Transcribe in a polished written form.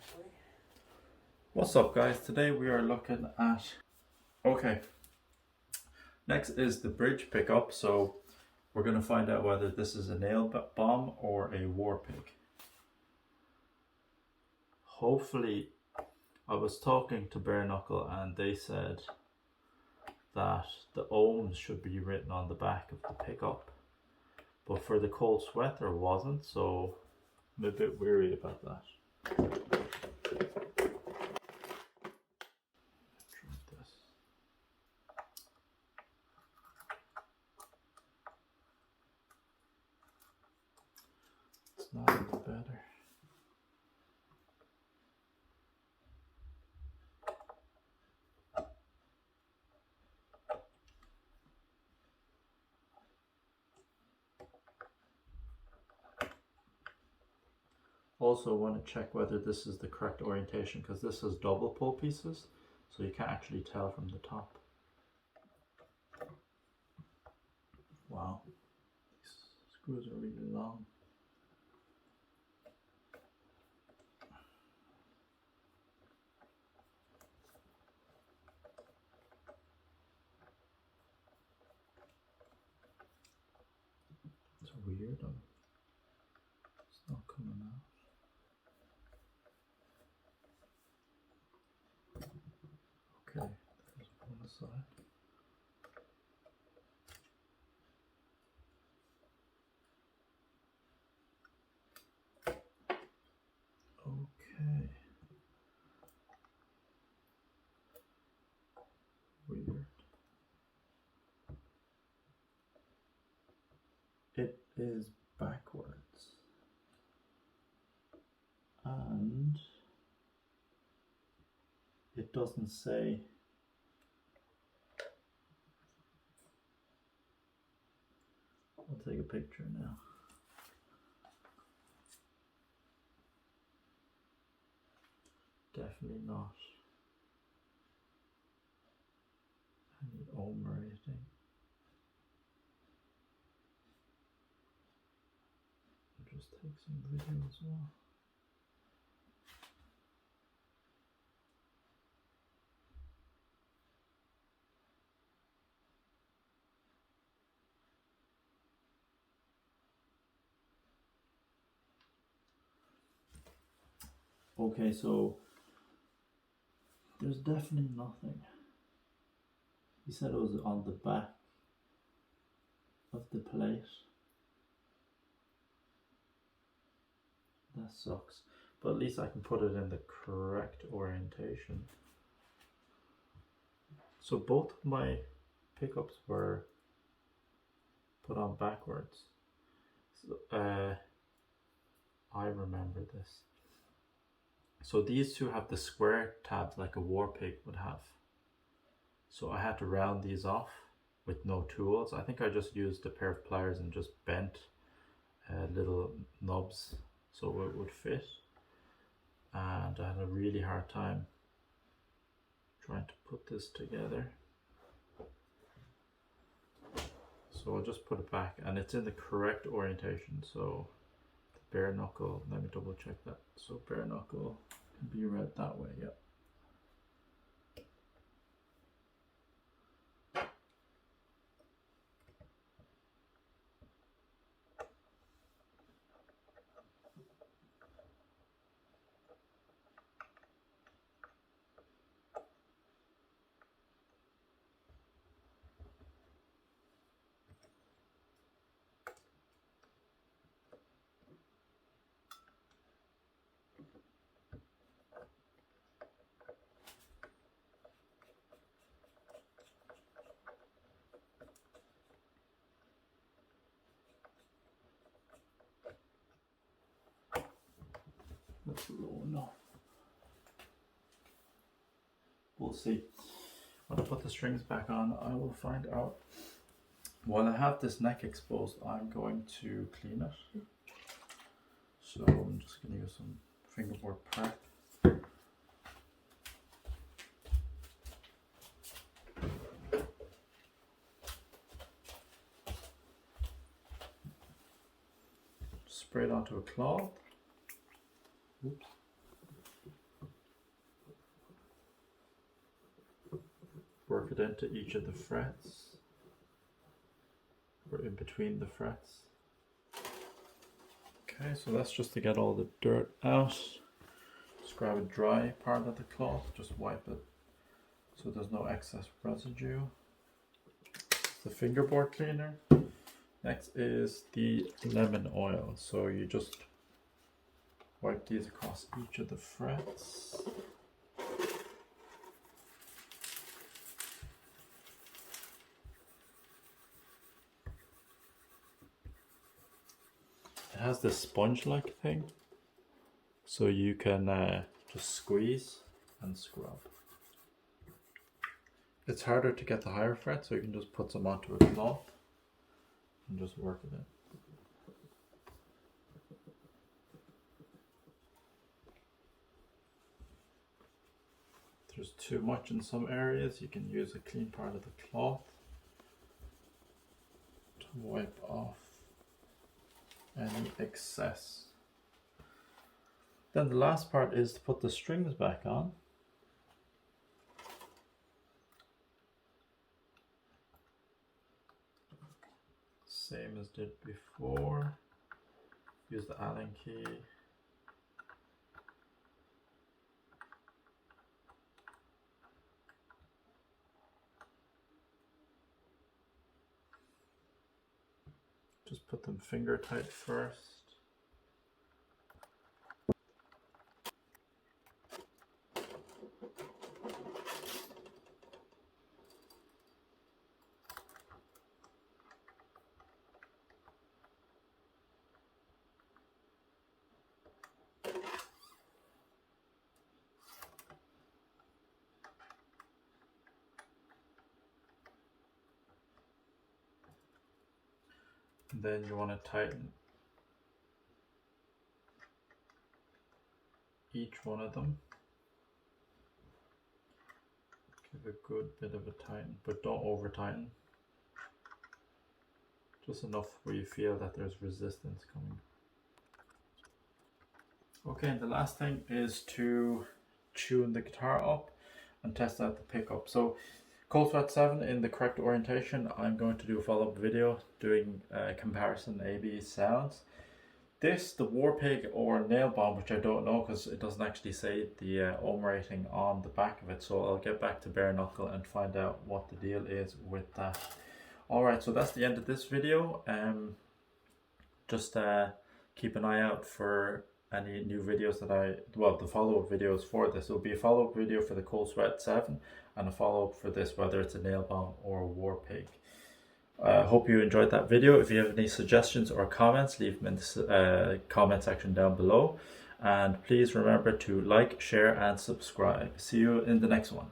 correctly. What's up guys, today we are looking at, next is the bridge pickup. So we're going to find out whether this is a nail bomb or a warpig. Hopefully, I was talking to Bare Knuckle and they said that the ohms should be written on the back of the pickup, but for the cold sweat there wasn't, so I'm a bit weary about that. It's not any better. Also want to check whether this is the correct orientation, because this has double pull pieces, so you can't actually tell from the top. Wow, these screws are really long. It's weird, it's not coming out. Okay, there's one side. Okay. Weird. It is backwards. And it doesn't say. I'll take a picture now. Definitely not any ohm or anything. I'll just take some video as well. Okay, so there's definitely nothing. He said it was on the back of the plate. That sucks, but at least I can put it in the correct orientation. So both of my pickups were put on backwards. So, I remember this. So these two have the square tabs like a warpig would have. So I had to round these off with no tools. I think I just used a pair of pliers and just bent little knobs so it would fit. And I had a really hard time trying to put this together. So I'll just put it back and it's in the correct orientation. So the bare knuckle, let me double check that. So bare knuckle can be read that way, yep. That's low enough. We'll see. When I put the strings back on, I will find out. While I have this neck exposed, I'm going to clean it. So I'm just going to use some fingerboard prep. Spray it onto a cloth. Oops. work it into each of the frets, or in between the frets. Okay, so that's just to get all the dirt out. Just grab a dry part of the cloth, just wipe it so there's no excess residue. The fingerboard cleaner. Next is the lemon oil. So you just wipe these across each of the frets. It has this sponge-like thing, so you can just squeeze and scrub. It's harder to get the higher frets, so you can just put some onto a cloth and just work it in. If there's too much in some areas, you can use a clean part of the cloth to wipe off any excess. Then the last part is to put the strings back on. Same as did before. Use the Allen key. Just put them finger tight first. Then you want to tighten each one of them. Give a good bit of a tighten, but don't over tighten. Just enough where you feel that there's resistance coming. Okay, and the last thing is to tune the guitar up and test out the pickup. So Cold Sweat 7 in the correct orientation, I'm going to do a follow-up video doing comparison A/B sounds. This, the Warpig or Nailbomb, which I don't know because it doesn't actually say the ohm rating on the back of it, so I'll get back to bare knuckle and find out what the deal is with that. Alright, so that's the end of this video. Just keep an eye out for any new videos that the follow-up videos for this. It will be a follow-up video for the Cold Sweat 7 and a follow-up for this, whether it's a Nailbomb or a Warpig. I hope you enjoyed that video. If you have any suggestions or comments, leave them in the comment section down below. And please remember to like, share and subscribe. See you in the next one.